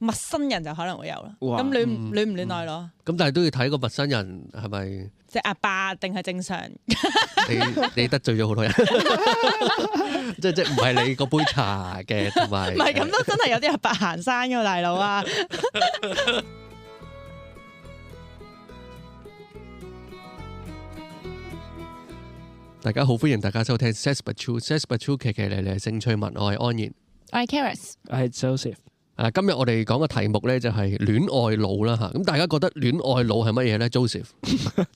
陌生人就可能會有啦。哇咁戀唔戀愛咯？咁但係都要睇個陌生人係咪即係阿爸定係正常？你得罪咗好多人，即唔係你嗰杯茶嘅，同埋唔係咁都真係有啲阿爸行山㗎大佬啊！大家好，歡迎大家收聽 Sex But True，Sex But True 奇奇咧咧性趣聞，我係安然，我係 Charis，我係 Joseph。今日我哋講嘅題目咧就係戀愛腦啦嚇，咁大家覺得戀愛腦係乜嘢咧 ？Joseph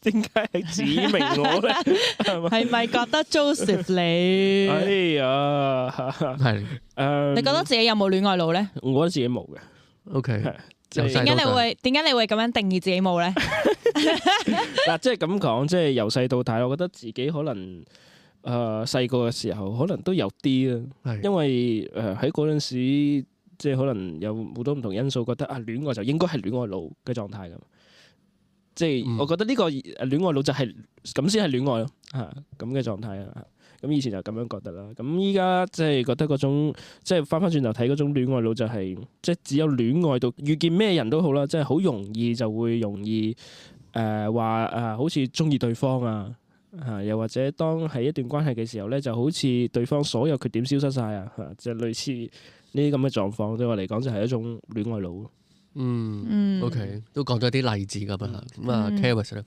點解係指明我咧？係咪覺得 Joseph 你？哎呀，係你覺得自己有冇戀愛腦咧？我覺得自己冇嘅。 OK，點點解你會咁樣定義自己冇咧？嗱，即係咁講，即係由細到大，我覺得自己可能細個嘅時候，可能都有啲啦。係因為喺嗰陣時，即係可能有好多唔同因素，覺得啊戀愛就應該係戀愛腦嘅狀態咁。即係我覺得呢個戀愛腦就係咁先係戀愛咯，嚇咁嘅狀態啊。咁以前就咁樣覺得啦。咁依家即係覺得嗰種，即係翻轉頭睇嗰種戀愛腦就係，即係只有戀愛到遇見咩人都好啦，即係好容易就會容易話好似中意對方啊，又或者當係一段關係嘅時候咧，就好似對方所有缺點消失晒啊，即係類似呢啲咁嘅狀況，對我嚟講就係一種戀愛腦。OK， 都講咗啲例子咁啊。咁啊 Charis 咧，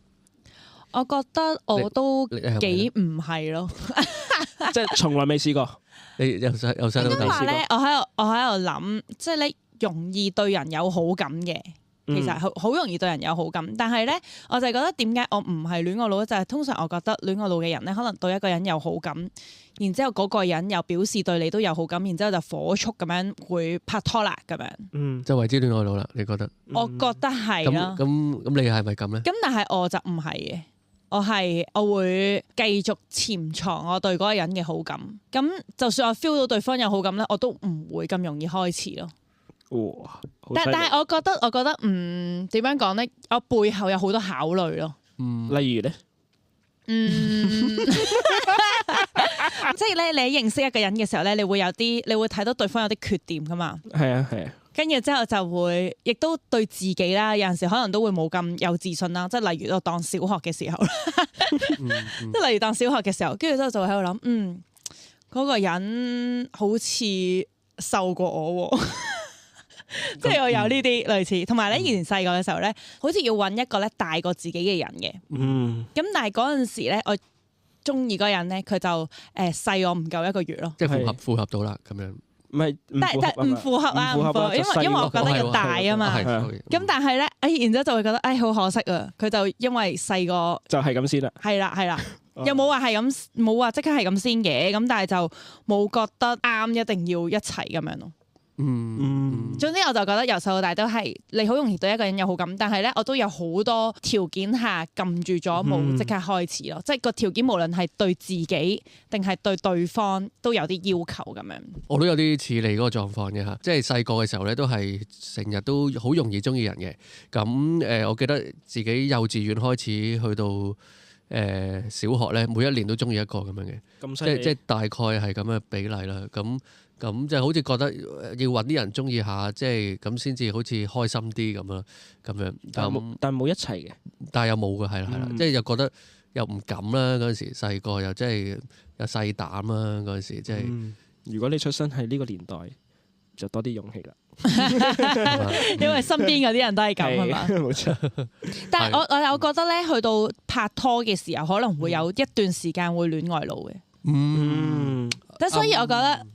我覺得我都幾唔係咯，即係從來未試過。你由細到大試過？因為咧，我喺度諗，即係你容易對人有好感嘅。其實好容易對人有好感，但係咧，我就係覺得點解我唔係戀愛腦咧？就係通常我覺得戀愛腦嘅人咧，可能對一個人有好感，然之後嗰個人又表示對你都有好感，然之後就火速咁樣會拍拖啦咁樣。就為之戀愛腦啦，你覺得？我覺得係啦。咁你係咪咁咧？咁但係我就唔係嘅，我會繼續潛藏我對嗰個人嘅好感。咁就算我 feel 到對方有好感咧，我都唔會咁容易開始咯。哇！但係我覺得點樣講咧？我背後有好多考慮咯。例如咧，即係咧，你認識一個人嘅時候咧，你會睇到對方有啲缺點噶嘛。係啊。跟住之後就會，亦都對自己啦，有陣時可能都會冇咁有自信啦。即係例如我當小學嘅時候，即係例如當小學嘅時候，跟住之後就會喺度諗，嗰個人好似瘦過我喎。即係我有呢啲類似，同埋咧以前細個嘅時候咧，好似要揾一個咧大過自己嘅人嘅。咁但係嗰陣時咧，我中意嗰人咧，佢就細我唔夠一個月咯。即係符合到啦，咁樣。唔係，但唔符合啊，唔符合，因為我覺得要大啊嘛。咁但係咧，然之後就會覺得好可惜啊！佢就因為細個就係咁先啦。係啦，又冇話係咁，冇話即刻係咁先嘅。咁但係就冇覺得啱，一定要一齊咁樣咯。總之我就覺得由細到大都係你好容易對一個人有好感，但係咧我都有好多條件下撳住咗冇即刻開始咯，即係個條件無論係對自己定係對對方都有啲要求咁樣。我都有啲似你嗰個狀況嘅嚇，即係細個嘅時候咧都係成日都好容易中意人嘅。咁我記得自己幼稚園開始去到小學咧，每一年都中意一個咁樣嘅，即係大概係咁嘅比例啦。咁就好似覺得要揾啲人中意下，即係咁先至好似開心啲咁啦，咁樣。但冇一齊嘅，但係又冇嘅，係啦，即係又覺得又唔敢啦。嗰陣時細個又即係又細膽啦。嗰陣時即係，如果你出生喺呢個年代，就多啲勇氣啦。因為身邊嗰啲人都係咁係嘛，冇錯。但係我又覺得咧，去到拍拖嘅時候，可能會有一段時間會戀愛腦嘅。所以我覺得。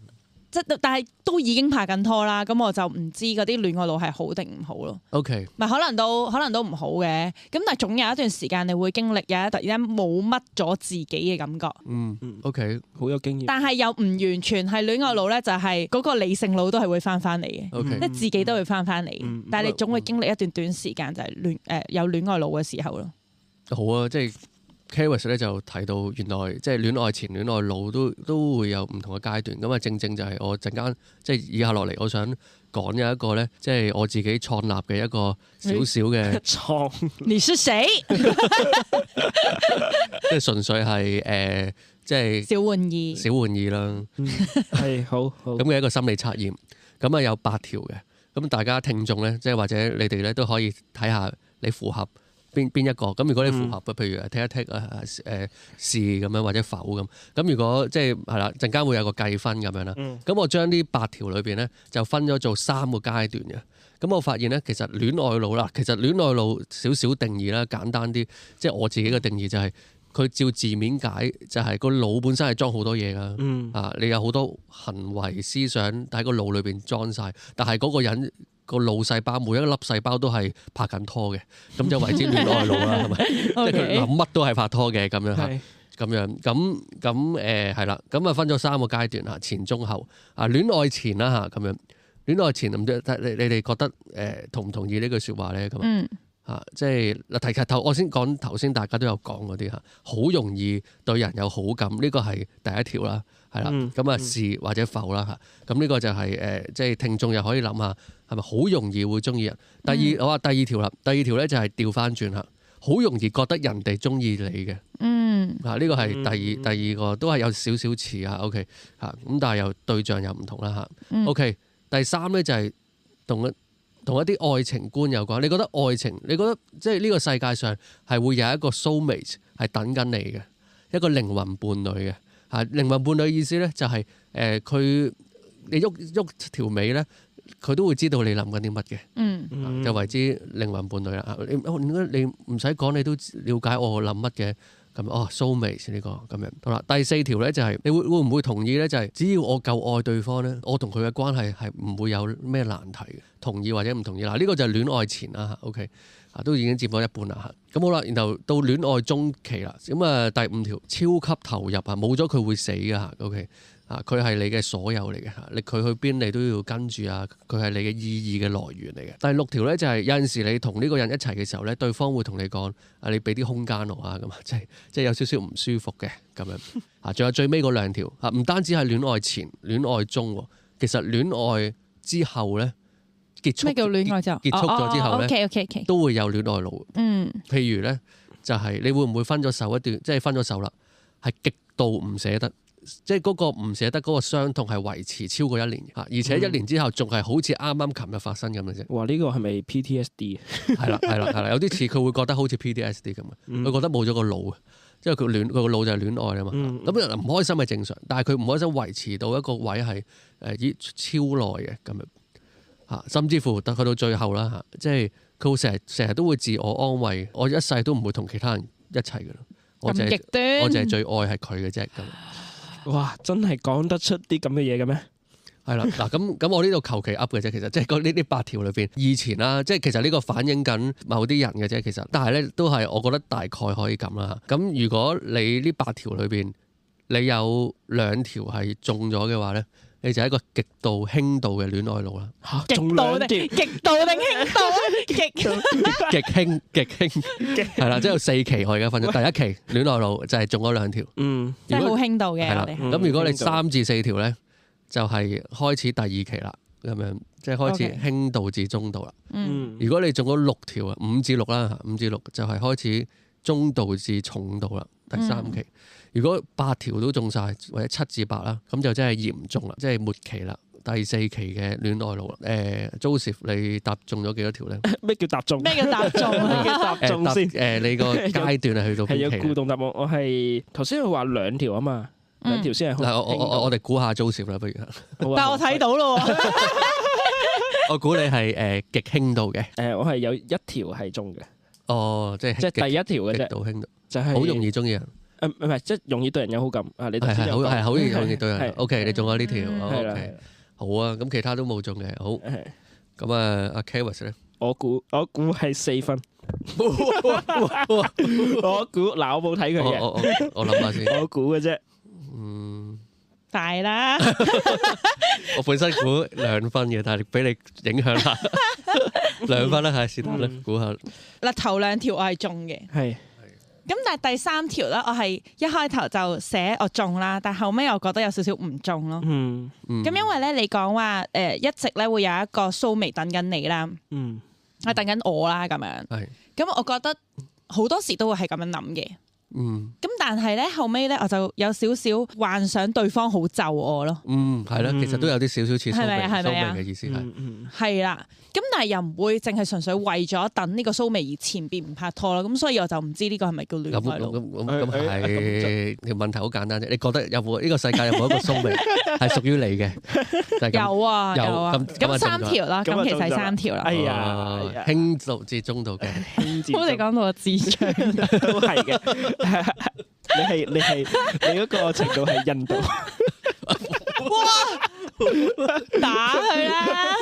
但係都已經拍緊拖啦，咁我就唔知嗰啲戀愛腦係好定唔好咯。OK， 咪可能都唔好嘅，咁但係總有一段時間你會經歷有一突然間冇乜咗自己嘅感覺。OK， 好有經驗。但係又唔完全係戀愛腦咧，就係嗰個理性腦都係會翻嚟嘅。OK， 即係自己都會翻嚟。但係你總會經歷一段短時間就係有戀愛腦嘅時候咯。好啊，即係。Charis 咧就提到原來即係戀愛前、戀愛腦都會有唔同嘅階段，咁啊正就係我陣間即係以下落嚟，我想講有一個咧，即係我自己創立嘅一個少少嘅你是誰？即係純粹係即係小玩意啦。係好咁嘅一個心理測驗，咁啊有8條嘅。咁大家聽眾咧，即係或者你哋咧都可以睇下你符合邊一個。咁如果你符合嘅，譬如剔一剔是咁樣或者否咁。咁如果即係係啦，陣間會有個計分咁樣啦。咁我將呢8條裏邊咧就分咗做3個階段嘅。咁我發現咧，其實戀愛腦啦，其實戀愛腦少少定義啦，簡單啲，即係我自己嘅定義就係、佢照字面解，就係、個腦本身係裝好多嘢噶。你有好多行為思想喺個腦裏邊裝晒，但係嗰個人個腦細胞每一粒細胞都係拍緊拖嘅，咁就為之戀愛腦啦，係咪？即係佢諗乜都係拍拖嘅咁樣嚇。咁樣咁係啦，咁啊分咗3個階段嚇，前中後啊，戀愛前啦嚇，咁樣戀愛前唔知你哋覺得同唔同意呢句説話咧？咁即係嗱，提頭我先講頭先大家都有講嗰啲嚇，好容易對人有好感，呢個係第一條啦，係啦，咁啊是或者否啦嚇，咁呢個就係即係聽眾又可以諗下係咪好容易會中意人？我話第二條啦，第二條咧就係調翻轉嚇，好容易覺得人哋中意你嘅，呢個係第二個都係有少少似嚇，OK 嚇，咁但係又對象又唔同啦嚇，OK。第3咧就係同一啲愛情觀有關。你覺得愛情？你覺得即係呢個世界上係會有一個 soulmate 係等緊你嘅一個靈魂伴侶嘅嚇。靈魂伴侶意思咧就係佢你喐條尾咧，佢都會知道你諗緊啲乜嘅。就為之靈魂伴侶啦。你唔使講，你都了解我諗乜嘅。咁soulmate 呢個咁樣好啦。第4條咧就係你會唔會同意咧？就係只要我夠愛對方咧，我同佢嘅關係係唔會有咩難題嘅。同意或者唔同意嗱，呢個就係戀愛前啦。OK 都已經佔咗一半啦。咁好啦，然後到戀愛中期啦。咁啊第5條超級投入啊，冇咗佢會死㗎。OK 佢係你嘅所有嚟嘅嚇，佢去邊你都要跟住啊，佢係你嘅意義嘅來源嚟嘅。第6條咧就係有陣時你同呢個人一齊嘅時候咧，對方會同你講你俾啲空間我啊，咁即係有少少唔舒服嘅咁樣。仲有最尾嗰2條唔單止係戀愛前、戀愛中，其實戀愛之後咧結束。咩叫戀愛之後？結束咗之後咧，都會有戀愛腦。譬如咧就係你會唔會分咗手一段，即係分咗手啦，係極度唔捨得。即係嗰個唔捨得嗰個傷痛係維持超過1年嘅，而且1年之後仲係好似啱啱琴日發生咁嘅啫。哇！呢個係咪 PTSD？係啦，有啲似佢會覺得好似 PTSD 咁嘅，佢覺得冇咗個腦，即係佢個腦就係戀愛啊嘛。咁唔開心係正常，但係佢唔開心維持到一個位係超耐嘅咁樣嚇，甚至乎去到最後啦嚇，即係佢會成日都會自我安慰，我一世都唔會同其他人一齊嘅咯。咁極端，我淨係最愛係佢嘅啫咁。哇！真係講得出啲咁嘅嘢嘅咩？係啦，嗱咁我呢度求其噏嘅啫，其實即係呢啲8條裏邊，以前啦，即係其實呢個反映緊某啲人嘅啫，其實，但係咧都係我覺得大概可以咁啦。咁如果你呢8條裏邊，你有2條係中咗嘅話咧，你就係一個極度輕度嘅戀愛腦啦。極度定輕度？極輕，係啦，即係有4期我而家分咗。第一期戀愛腦就係中咗2條，即係好輕度嘅。係啦，咁如果你3至4條咧，就係開始第2期啦，咁樣即係開始輕度至中度啦。如果你中咗6條啊，5至6啦，5至6就係開始中度至重度啦，第3期。如果8條都中晒，或者7至8啦，咁就真係嚴重啦，即係末期啦。第4期嘅戀愛腦啦。Joseph 你答中咗幾多條咧？咩叫答中？咩叫答中？咩叫答中先？你個階段係去到邊期？係有固動答案。我係頭先佢話2條啊嘛，2條先係。嗱，我哋估下 Joseph 啦，不如。但係我睇到咯。我估你係極輕度嘅。我係有1條係中嘅。即係第一條嘅啫。極度輕度，就係好容易中意人。唔係，即係容易對人有好感啊！你係好容易對人。OK，你中咗呢條。係啦。好啊，咁其他都冇中嘅。好。咁啊，阿 Kavis 咧？我估係4分。我估嗱，我冇睇佢嘅。我諗下先。我估嘅啫。大啦。我本身估2分嘅，但係俾你影響下2分啦，係是但啦，估下。嗱，頭2條我係中嘅。係。咁但係第3條咧，我係一開頭就寫我中啦，但後尾我覺得有少少唔中咯。咁因為咧，你講話一直咧會有一個soulmate等緊你啦，係等緊我啦咁樣。咁我覺得好多時都會係咁樣諗嘅。咁但係咧後尾咧我就有少少幻想對方好就我咯。係啦，其實都有啲少少似蘇眉嘅意思係啦。咁但係又唔會淨係純粹為咗等呢個蘇眉而前邊唔拍拖啦。咁所以我就唔知呢個係咪叫戀愛腦。咁係條問題好簡單啫。你覺得有冇呢個世界有冇一個蘇眉係屬於你嘅？有啊。咁3條啦，咁其實係3條啦。哎呀，輕度至中度嘅，我哋講到個智障都係嘅。你嗰個程度係印度。哇！打佢啦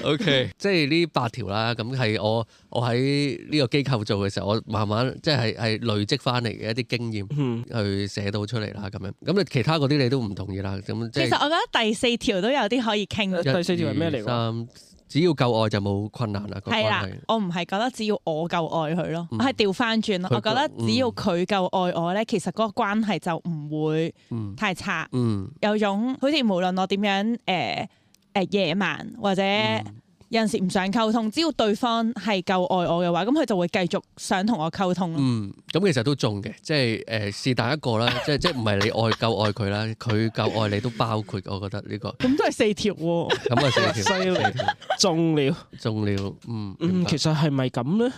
！OK， 即係呢8條啦。咁係我喺呢個機構做嘅時候，我慢慢即係累積翻嚟嘅一啲經驗，去寫到出嚟啦。咁樣咁你其他嗰啲你都唔同意啦。咁其實我覺得第4條都有啲可以傾。第4條係咩嚟㗎？只要夠愛就冇困難啦。係啦，我唔係覺得只要我夠愛佢咯，我係調翻轉咯。我覺得只要佢夠愛我咧，其實嗰個關係就唔會太差。有種好似無論我點樣野蠻或者有陣時唔想溝通，只要對方係夠愛我嘅話，咁佢就會繼續想同我溝通咯。咁其實都中嘅，即係是但一個啦，即係唔係你夠愛佢啦，佢夠愛你都包括，我覺得呢個。咁都係4條喎。咁啊4條，犀利，中了。其實係咪咁咧？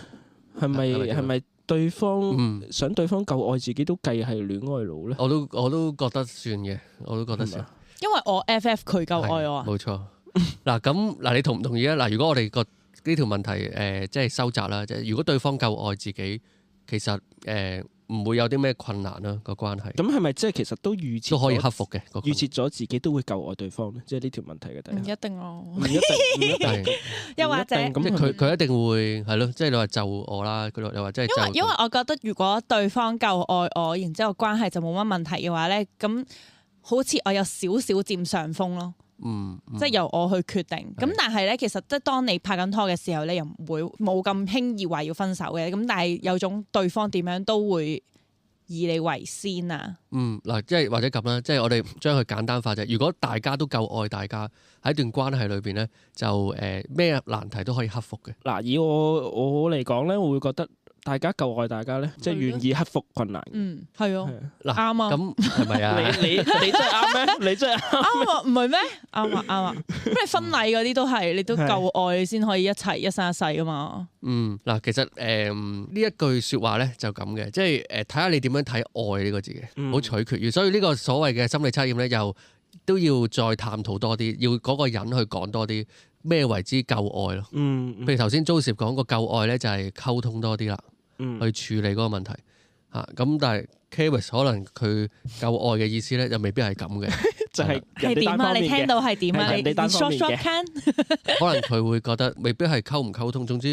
係咪對方想對方夠愛自己都計係戀愛腦咧？我都覺得算嘅，我都覺得算。因為我 FF 佢夠愛我啊。冇錯。嗱，你同唔同意啊？嗱，如果我哋個呢條問題即係收窄啦，即係如果對方夠愛自己，其實唔會有啲咩困難啦個關係。咁係咪即係其實都預設都可以克服嘅？預設咗自己都會夠愛對方咧？即係呢條問題嘅第一。唔一定咯。唔一定。又或者即係佢一定會係咯，即係你話就我啦，佢又話即係因為我覺得如果對方夠愛我，然之後關係就冇乜問題嘅話咧，咁好似我有少少佔上風咯。即係由我去決定。咁但係咧，其實即係當你拍緊拖嘅時候咧，又唔會冇咁輕易話要分手嘅。咁但係有種對方點樣都會以你為先啊。嗱，即係或者咁啦，即係我哋將佢簡單化啫。如果大家都夠愛大家喺一段關係裏邊咧，就咩難題都可以克服嘅。嗱，以我嚟講咧，我會覺得。大家夠愛大家咧，即係願意克服困難。係啊，啱啊。咁係咪啊？你真係啱咩？你真係啱啊？唔係咩？啱啊。咁你婚禮嗰啲都係，你都夠愛先可以一齊一生一世噶嘛。嗱，其實呢一句説話咧就咁嘅，即係睇下你點樣睇愛呢個字嘅，好取決於。所以呢個所謂嘅心理測驗咧，又都要再探討多啲，要嗰個人去講多啲咩為之夠愛咯。譬如頭先 Joseph 講個夠愛咧，就係溝通多啲啦。去處理嗰個問題嚇，咁但係 Charis 可能佢夠愛嘅意思咧，就未必係咁嘅，就係點啊？你聽到係點啊？你 short 可能佢會覺得未必係溝唔溝通，總之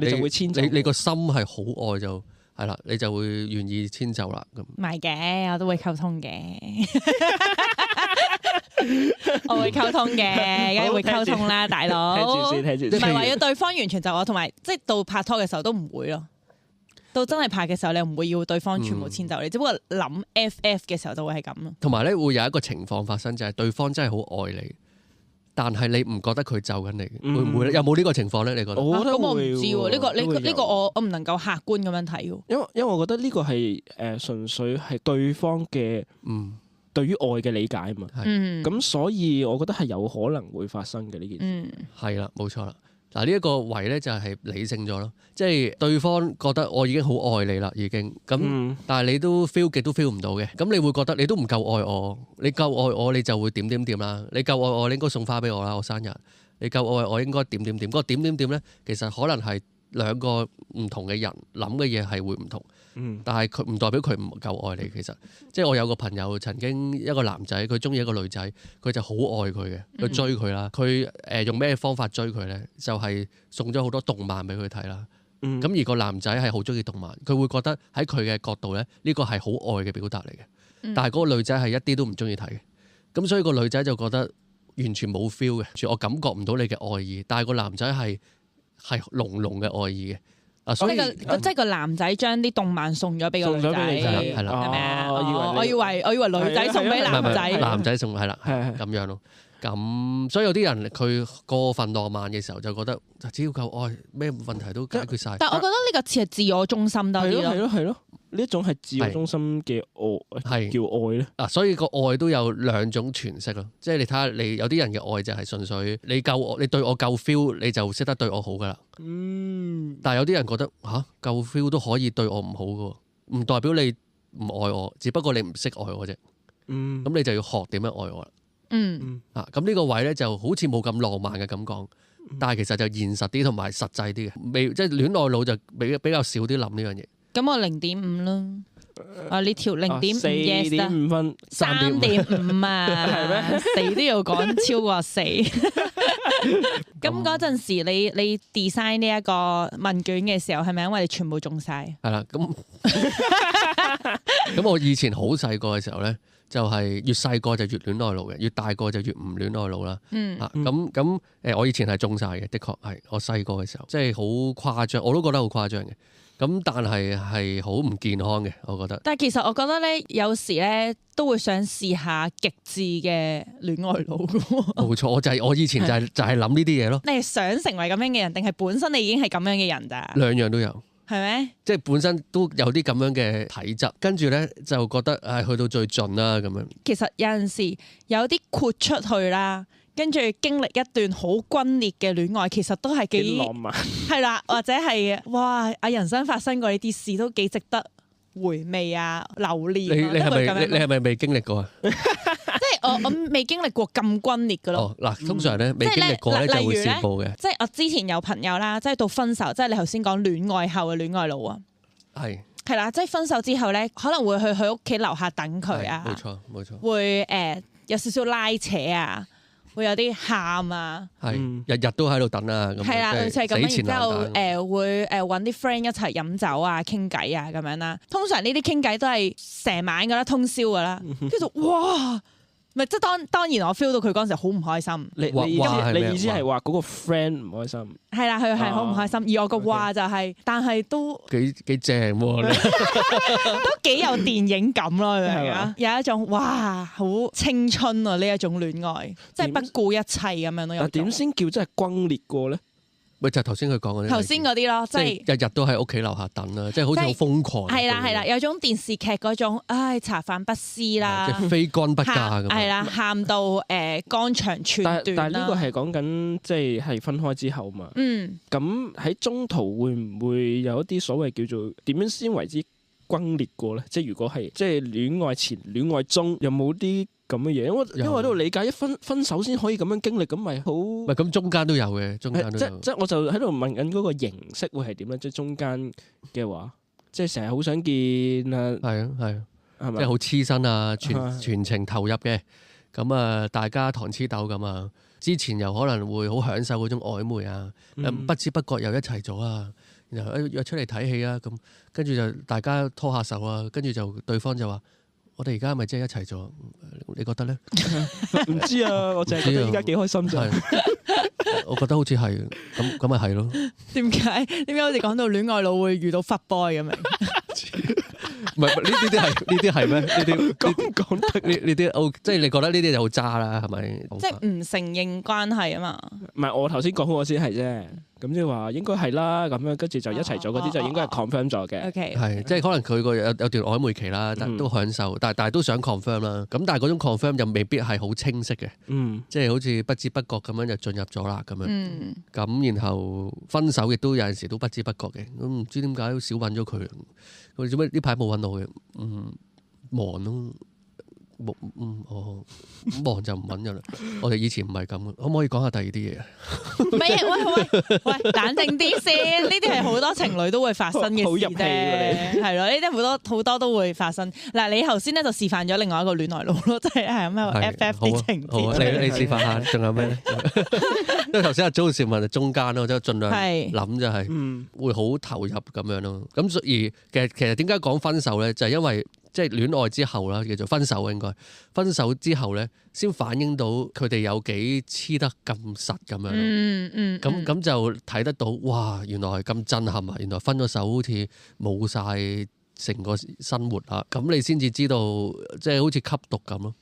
你就會遷就，你個心係好愛就係啦，你就會願意遷就啦咁。唔係嘅，我都會溝通嘅，我會溝通嘅，梗係會溝通啦，大佬。睇住先，唔係話要對方完全就我，同埋即係到拍拖嘅時候都唔會咯。到真係拍嘅時候，你唔會要對方全部遷就你，只不過諗 FF 嘅時候就會係咁咯。同埋咧，會有一個情況發生，就係對方真係好愛你，但係你唔覺得佢就緊你，會唔會咧？有冇呢個情況咧？你覺得？我覺得我唔知喎，呢個我唔能夠客觀咁樣睇喎。因為我覺得呢個係純粹係對方嘅對於愛嘅理解啊嘛。咁所以我覺得係有可能會發生嘅呢件事。係啦，冇錯啦。嗱，呢一個位咧就係理性咗咯，即係對方覺得我已經好愛你啦，已經咁，但係你都 feel 極都 feel 唔到嘅，咁你會覺得你都唔夠愛我，你夠愛我你就會點點點啦，你夠愛我你應該送花俾我啦，我生日，你夠愛我應該點點點，嗰個點點點咧其實可能係兩個唔同嘅人諗嘅嘢係會唔同。但係佢唔代表佢唔夠愛你，其實即係我有個朋友曾經一個男仔佢中意一個女仔，佢就好愛佢嘅，佢追佢啦，佢用咩方法追佢咧？就係送咗好多動漫俾佢睇啦。咁而個男仔係好中意動漫，佢會覺得喺佢嘅角度咧，呢個係好愛嘅表達嚟嘅。但係嗰個女仔係一啲都唔中意睇嘅，咁所以個女仔就覺得完全冇 feel 嘅，我感覺唔到你嘅愛意。但係個男仔係濃濃嘅愛意嘅。所以即係個男仔將啲動漫送咗俾個女仔，係啦，係咪啊？我以為女仔送俾男仔，男仔送係啦，咁樣咯。咁所以有啲人佢過分浪漫嘅時候就覺得只要夠愛，咩問題都解決晒。但係我覺得呢個似係自我中心多啲咯。係咯。呢一種係自我中心嘅愛，係叫愛咧。嗱，所以個愛都有兩種詮釋咯。即係你睇下，你有啲人嘅愛就係純粹你對我夠 feel，你就識得對我好噶啦。但係有啲人覺得夠 feel 都可以對我唔好噶，唔代表你唔愛我，只不過你唔識愛我啫。咁你就要學點樣愛我啦。咁呢個位咧就好似冇咁浪漫嘅咁講，但係其實就現實啲同埋實際啲嘅，即係戀愛腦就比較少啲諗呢樣嘢。咁我0.5啦，呢條0.5 yes 啦4.5分，3.5啊，係咩？死都要講超過4。咁嗰陣時你 design 呢一個問卷嘅時候，係咪因為你全部中晒？係啦，咁我以前好細個嘅時候咧，就係越細個就越戀愛腦嘅，越大個就越唔戀愛腦啦。我以前係中晒嘅，的確係我細個嘅時候，即係好誇張，我都覺得好誇張嘅。咁但係好唔健康嘅，我覺得。但係其實我覺得咧，有時咧都會想試下極致嘅戀愛腦嘅。冇錯，我以前就係諗呢啲嘢咯。你係想成為咁樣嘅人，定係本身你已經係咁樣嘅人咋？兩樣都有。係咩？即係本身都有啲咁樣嘅體質，跟住咧就覺得去到最盡啦咁樣。其實有陣時有啲豁出去啦，跟住經歷一段好轟烈嘅戀愛，其實都係幾浪漫。係啦，或者係哇，人生發生過呢啲事都幾值得回味啊，留念。你係咪未經歷過啊？即係我未經歷過咁轟烈嘅咯。嗱，通常咧未經歷過咧就會羨慕嘅。即係我之前有朋友啦，即係到分手，即係你頭先講戀愛後嘅戀愛腦啊。係啦，即係分手之後咧，可能會去佢屋企樓下等佢啊。冇錯。會有少少拉扯啊，會有啲喊啊。日日都喺度等啊。係啦，類似係咁樣。然之後會揾啲 friend 一齊飲酒啊、傾偈啊咁樣啦。通常呢啲傾偈都係成晚噶啦，通宵噶啦。跟住哇！唔係，即係當然我 feel 到佢嗰陣時好唔開心。你意思係話嗰個 friend 唔開心？係啦，佢係好唔開心。而我個話就係，但係都幾正喎，都幾有電影感咯，係咪啊？有一種哇，好青春啊！呢一種戀愛，即係不顧一切咁樣咯。但點先叫真係轟烈過咧？咪就係頭先佢講嗰啲，頭先嗰啲咯，即係日日都喺屋企樓下等啦，即係好似好瘋狂。係啦，有種電視劇嗰種，茶飯不思啦，即係非乾不嫁咁。係啦，喊到肝腸寸斷。但係呢個係講緊即係分開之後嘛。咁喺中途會唔會有一啲所謂叫做點樣先為之轟烈過咧？即係如果係即係戀愛前、戀愛中，有冇啲咁嘅嘢？因為我都理解一分手先可以咁樣經歷，咁咪好？唔係咁中間都有嘅，中間都有。即我就喺度問緊嗰個形式會係點咧？即係中間嘅話，即係成日好想見啊！係啊，即係好黐身啊，全程投入嘅。咁啊，大家糖黐豆咁啊。之前又可能會好享受嗰種曖昧啊，不知不覺又一齊咗啊。然後約出嚟睇戲啊，咁跟住就大家拖下手啊，跟住就對方就話：我哋而家係咪真係一齊咗？你覺得咧？唔知啊，我淨係覺得依家幾開心啫。我覺得好似係咁咪係咯。點解好似講到戀愛腦會遇到 fuck boy 咁樣？唔係呢啲係咩？呢啲講得呢啲，即係你覺得呢啲就好渣啦，係咪？即係唔承認關係啊嘛。唔係我頭先講好我先係啫。咁即係話應該係啦，咁樣跟住就一齊做嗰啲就應該係 confirm 咗嘅。係即係可能佢個有段曖昧期啦，但都享受，但係都想 confirm 啦。咁但係嗰種 confirm 又未必係好清晰嘅。即係好似不知不覺咁樣就進入咗啦咁樣。咁然後分手亦都有陣時都不知不覺嘅。咁唔知點解少揾咗佢？佢做咩呢排冇揾我嘅？忙咯。忙就唔揾㗎啦。我哋以前唔係咁嘅，可唔可以講下第二啲嘢啊？唔係，喂，冷靜啲先。呢啲係好多情侶都會發生嘅事啫。係咯，呢啲好多都會發生。嗱，你頭先咧就示範咗另外一個戀愛腦咯，即係咩 FF 啲情節。你示範下，仲有咩咧？因為頭先阿 Jo 士問中間咯，即係盡量諗就係會好投入咁樣咯。咁所以其實點解講分手咧？就係因為即係戀愛之後啦，叫做分手應該。分手之後咧，先反映到佢哋有幾黐得咁實咁樣。咁就睇得到，哇！原來係咁震撼啊！原來分咗手好似冇晒成個生活啊！咁你先至知道，即係好似吸毒咁咯。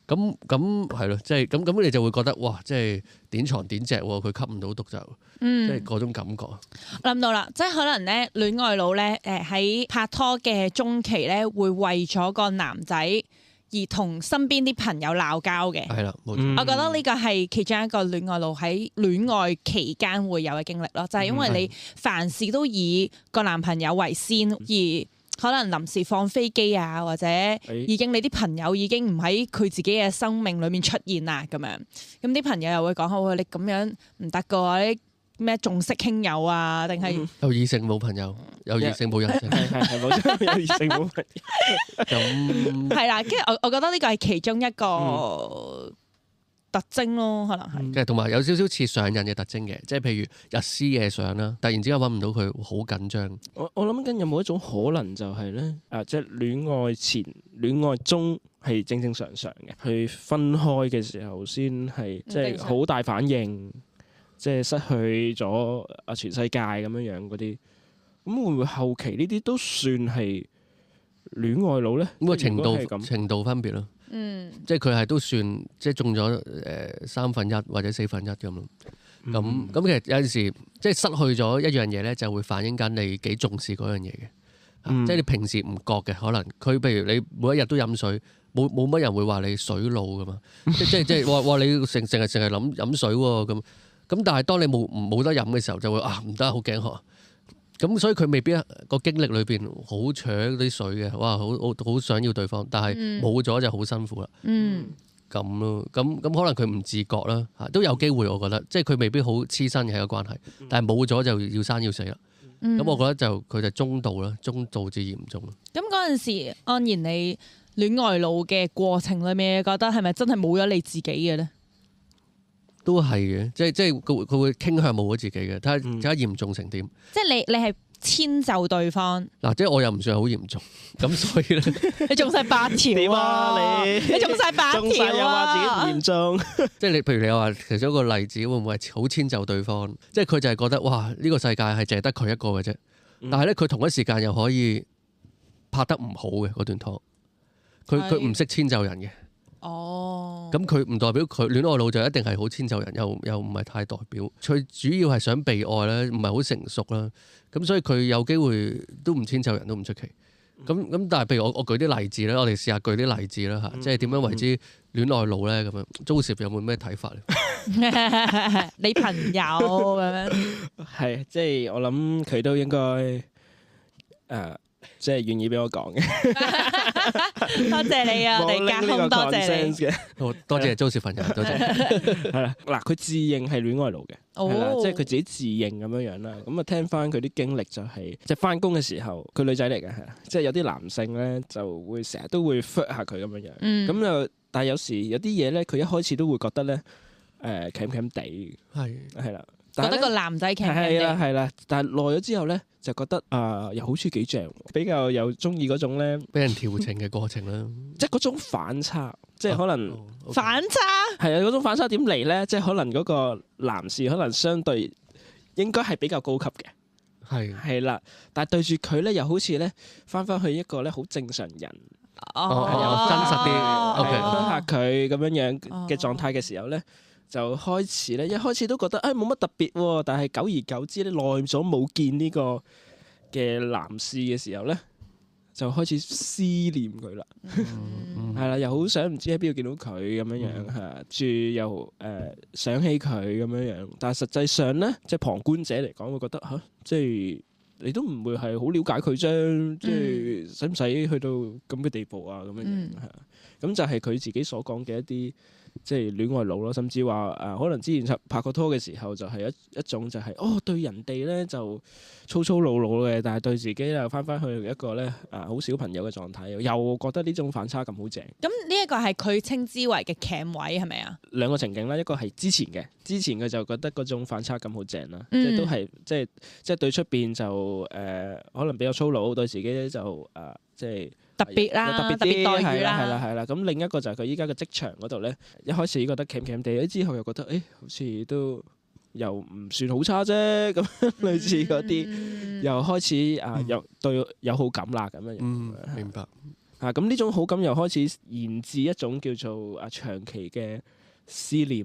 咁係咯，即係咁你就會覺得哇，即係點床點隻喎，佢吸唔到毒就，即係嗰種感覺。諗到啦，即係可能咧戀愛腦咧喺拍拖嘅中期咧，會為咗個男仔而同身邊啲朋友鬧交嘅。係啦，冇錯。我覺得呢個係其中一個戀愛腦喺戀愛期間會有嘅經歷咯，就係因為你凡事都以個男朋友為先，而可能臨時放飛機啊，或者已經你啲朋友已經唔喺佢自己嘅生命裏面出現啦，咁樣，咁啲朋友又會講好，你咁樣唔得噶，你咩重色輕友啊，定係有異性冇朋友，有異性冇人性，係冇錯，有異性冇朋友。咁係啦，跟住我覺得呢個係其中一個特徵咯，可能係。跟住同埋有少少似上癮嘅特徵嘅，即係譬如日思夜想啦，突然之間揾唔到佢，好緊張。我諗緊有冇一種可能就係咧，即係戀愛前、戀愛中係正正常常嘅，去分開嘅時候先係即係好大反應，即係失去咗全世界咁樣樣嗰啲。咁會唔會後期呢啲都算係戀愛腦咧？咁個程度分別咯。即係佢係都算即係中咗1/3或者1/4咁咯。咁其實有陣時即係失去咗一樣嘢咧，就會反映緊你幾重視嗰樣嘢嘅。即係你平時唔覺嘅，可能佢譬如你每一日都飲水，冇乜人會話你水腦噶嘛。即係話你成日諗飲水喎咁但係當你冇得飲嘅時候，就會唔得，好頸渴。咁所以佢未必個經歷裏邊好搶啲水嘅，哇好想要對方，但係冇咗就好辛苦啦。咁咯，咁可能佢唔自覺啦，都有機會我覺得，即係佢未必好黐身嘅一個關係，但係冇咗就要生要死啦。咁我覺得佢就中度啦，中度至嚴重。咁嗰陣時，安然你戀愛腦嘅過程裏面，覺得係咪真係冇咗你自己嘅咧？都係嘅，即係佢會傾向冇咗自己嘅，睇下嚴重成點。即係你係遷就對方嗱，即係我又唔算好嚴重，咁所以咧，你中晒8條啊！你中晒8條又話自己唔嚴重，即係你譬如你話其中一個例子，會唔會係好遷就對方？即係佢就係覺得哇，呢個世界係淨係得佢一個嘅啫。但係咧，佢同一時間又可以拍得唔好嘅嗰段拖，佢唔識遷就人嘅。哦，咁佢唔代表佢戀愛腦就一定係好遷就人，又唔係太代表。佢主要係想被愛咧，唔係好成熟啦。咁所以佢有機會都唔遷就人都唔出奇。咁但係譬如我舉啲例子咧，我哋試下舉啲例子啦嚇，即係點樣為之戀愛腦咧咁樣。Joseph有冇咩睇法咧？你朋友咁樣係即係我諗佢都應該即係願意俾我講嘅。多謝你啊！我哋隔空多謝你。多謝 Joseph 朋友，多謝。係啦，嗱，佢自認係戀愛腦嘅，係啦，即係佢自己自認咁樣樣啦。咁啊，聽翻佢啲經歷就係，即係翻工嘅時候，佢女仔嚟嘅，係即係有啲男性咧就會成日都會 flirt 下佢咁樣樣。咁就但係有時有啲嘢咧，佢一開始都會覺得咧鉗鉗地，係啦。覺得個男仔鉗鉗地係啦，但係耐咗之後咧，就覺得又好似幾正，比較又中意嗰種咧，俾人調情嘅過程啦。即係嗰種反差，即係可能反差係啊，嗰種反差點嚟咧？即係可能嗰個男士可能相對應該係比較高級嘅，係啦，但係對住佢咧，又好似咧翻去一個咧好正常人，又真實啲，OK，翻下佢咁樣樣嘅狀態嘅時候咧。就開始咧，一開始都覺得冇乜特別喎，但係久而久之咧，耐咗冇見呢個嘅男士嘅時候咧，就開始思念佢啦，係啦，又好想唔知喺邊度見到佢咁樣樣嚇，住又想起佢咁樣樣，但係實際上咧，即係旁觀者嚟講會覺得即係你都唔會係好了解佢啫，即係使唔使去到咁嘅地步啊咁樣樣嚇，咁就係佢自己所講嘅一啲。即係戀愛腦咯，甚至話可能之前拍過拖嘅時候就係一種就係對人哋咧就粗粗魯魯嘅，但係對自己又翻去一個咧好小朋友嘅狀態，又覺得呢種反差感好正。咁呢一個係佢稱之為嘅鉗位係咪啊？兩個情景啦，一個係之前佢就覺得嗰種反差感好正啦，即係都係即係對出邊就可能比較粗魯，對自己咧就即係。特別啦，特別待遇啦，係啦。咁另一個就係佢依家嘅職場嗰度咧，一開始覺得鉗鉗地，之後又覺得好似都又唔算好差啫，咁類似嗰啲，又開始又對有好感啦咁樣。明白。咁呢種好感又開始延至一種叫做長期嘅思念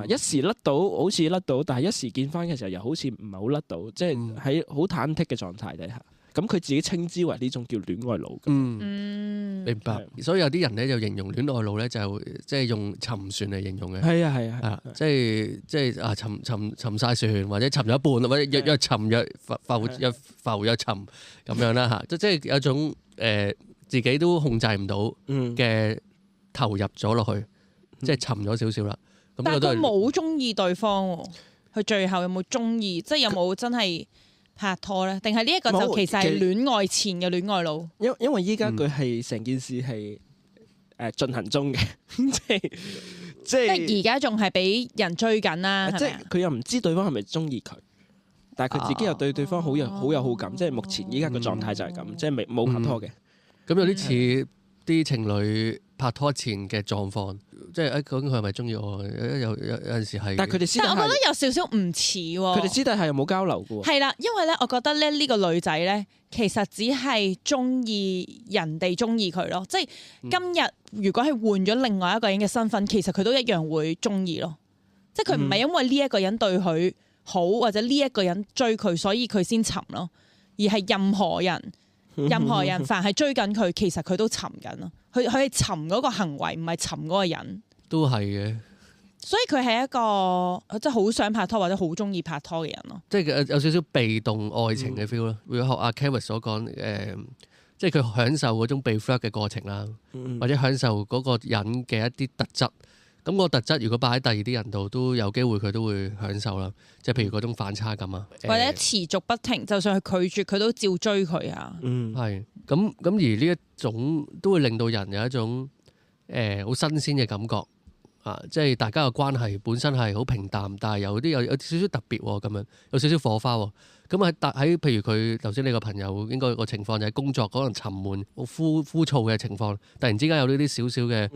一時甩到好似甩到，但係一時見翻嘅時候又好似唔係好甩到，即係喺好忐忑嘅狀態底下。咁佢自己稱之為呢種叫戀愛腦。明白。所以有啲人咧就形容戀愛腦咧就即係用沉船嚟形容嘅。係啊，即係沉晒船，或者沉咗一半，或者若沉若浮若沉咁樣啦嚇。即係有種自己都控制唔到嘅投入咗落去，即係沉咗少少啦。但係佢冇中意對方喎，佢最後有冇中意？即係有冇真係拍拖咧？定係呢一個就其實係戀愛前嘅戀愛腦？因為依家佢係成件事係進行中嘅，即係而家仲係俾人追緊啦。即係佢又唔知對方係咪中意佢，但係佢自己又對對方好有好感。即係目前依家個狀態就係咁，即係冇拍拖嘅。咁有啲似啲情侶拍拖前嘅狀況，即係究竟佢係咪中意我？有陣時係，但係佢哋私底下，但我覺得有少少唔似喎。佢哋私底下又冇交流嘅喎。係啦，因為咧，我覺得咧呢個女仔咧，其實只係中意人哋中意佢咯。即係今日如果係換咗另外一個人嘅身份，其實佢都一樣會中意咯。即係佢唔係因為呢一個人對佢好，或者呢一個人追佢，所以佢先沉咯，而係任何人凡係追緊佢，其實佢都沉緊咯。佢係沉嗰個行為，唔係沉嗰個人。都係嘅。所以佢係一個即係好想拍拖或者好中意拍拖嘅人咯。即係有少少被動愛情嘅 feel 咯。如果學阿 Kevin 所講，即係佢享受嗰種被 flirt 嘅過程啦，或者享受嗰個人嘅一啲特質。咁個特質如果擺喺第二啲人度，都有機會佢都會享受啦。即係譬如嗰種反差感啊，或者持續不停，就算佢拒絕，佢都照追佢啊。係咁而呢一種都會令到人有一種好新鮮嘅感覺啊！即係大家嘅關係本身係好平淡，但係有少少特別喎，咁樣有少少火花喎。咁喺譬如佢頭先你個朋友應該個情況就係工作可能沉悶、好枯燥嘅情況，突然之間有呢啲少少嘅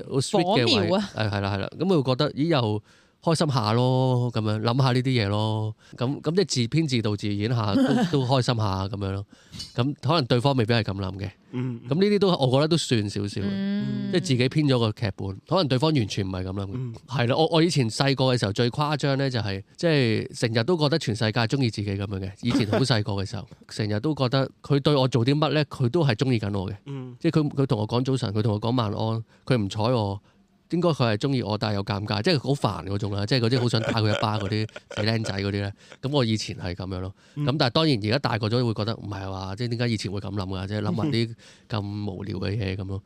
好 sweet 嘅位，係啦，咁佢會覺得咦又開心下咯，咁樣諗下呢啲嘢咯，咁即係自編自導自演下都開心下咁樣咯。咁可能對方未必係咁諗嘅，咁呢啲都我覺得都算少少，即係自己編咗個劇本，可能對方完全唔係咁諗嘅。係啦，我以前細個嘅時候最誇張咧就係即係成日都覺得全世界中意自己咁樣嘅。以前好細個嘅時候，成日都覺得佢對我做啲乜咧，佢都係中意緊我嘅。即係佢同我講早晨，佢同我講晚安，佢唔睬我。應該佢係中意我，但係又尷尬，即係好煩嗰種啦，即係嗰啲好想打佢一巴嗰啲死僆仔嗰啲咧。咁我以前係咁樣咯。咁但係當然而家大個咗會覺得唔係話，即係點解以前會咁諗㗎？即係諗埋啲咁無聊嘅嘢咁咯。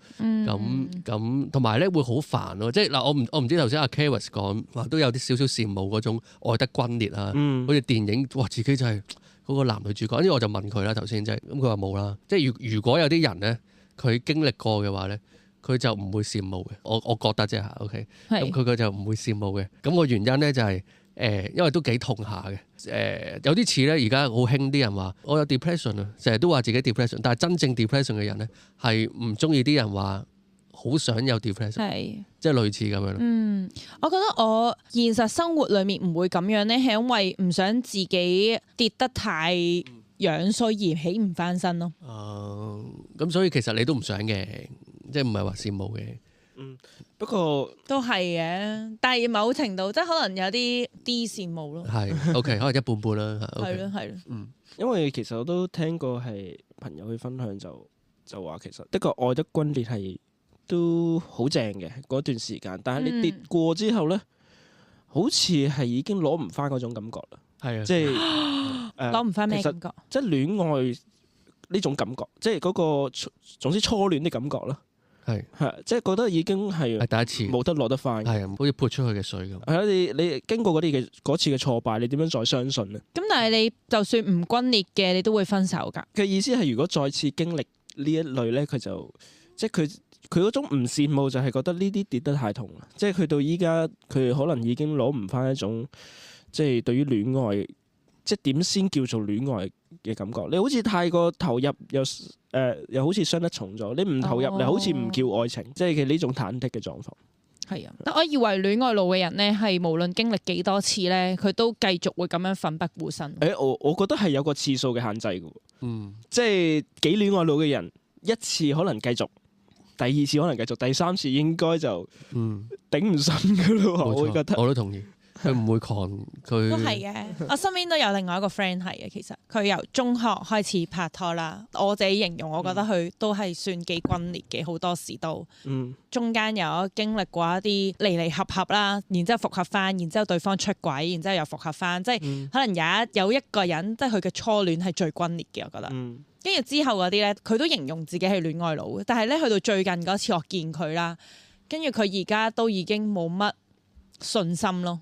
咁同埋咧會好煩咯。即係嗱，我唔知頭先阿 Karis 講話都有啲少少羨慕嗰種愛得轟烈啊。好似電影哇，自己就係嗰個男女主角。跟住我就問佢啦，頭先即係咁，佢話冇啦。即係如果有啲人咧，佢經歷過嘅話咧。佢就唔會羨慕嘅，我覺得啫嚇，OK。咁佢就唔會羨慕嘅。咁個原因咧就係因為都幾痛下嘅。有啲似咧，而家好興啲人話我有 depression 啊，成日都話自己 depression，但係真正 depression 嘅人咧係唔中意啲人話好想有 depression，即係類似咁樣咯。我覺得我現實生活裡面唔會咁樣咧，係因為唔想自己跌得太樣衰而起唔翻身咯。咁所以其實你都唔想嘅。即係唔係話羨慕嘅，不過都係嘅，但係某程度即係可能有啲羨慕咯。係 OK， 可能一半半啦。係咯，因為其實我都聽過係朋友去分享就話其實的確愛得轟烈係都好正嘅嗰段時間，但係你跌過之後咧，好似係已經攞唔翻嗰種感覺啦。係啊，即係攞唔翻咩感覺？即係戀愛呢種感覺，即係嗰個總之初戀的感覺啦。係即係覺得已經係第一次，冇得攞得翻，係好似潑出去嘅水咁。係啊，你經過嗰次嘅挫敗，你點樣再相信呢？咁但係你就算唔轟烈嘅，你都會分手㗎。嘅意思係如果再次經歷呢一類咧，佢就即係佢嗰種唔羨慕，就係覺得呢啲跌得太痛啦。即係佢到依家，佢可能已經攞唔翻一種即係對於戀愛，即係點先叫做戀愛嘅感覺。你好似太過投入又好似傷得重咗，你唔投入，你好似唔叫愛情，即係佢呢種忐忑嘅狀況。係啊，但我以為戀愛腦嘅人咧，係無論經歷幾多次咧，佢都繼續會咁樣奮不顧身。我覺得係有個次數嘅限制嘅。即係幾戀愛腦嘅人，一次可能繼續，第二次可能繼續，第三次應該就頂唔順噶咯。冇錯我會覺得我都同意，佢唔會狂，佢都係嘅。我身邊都有另外一個 friend 係嘅，其實佢由中學開始拍拖啦。我自己形容，我覺得佢都係算幾轟烈嘅，好多時都。中間有經歷過一啲離離合合啦，然之後復合翻，然之後對方出軌，然之後又復合翻，即係可能有一個人，即係佢嘅初戀係最轟烈嘅，我覺得。跟住之後嗰啲咧，佢都形容自己係戀愛腦，但係咧去到最近嗰次我見佢啦，跟住佢而家都已經冇乜信心咯。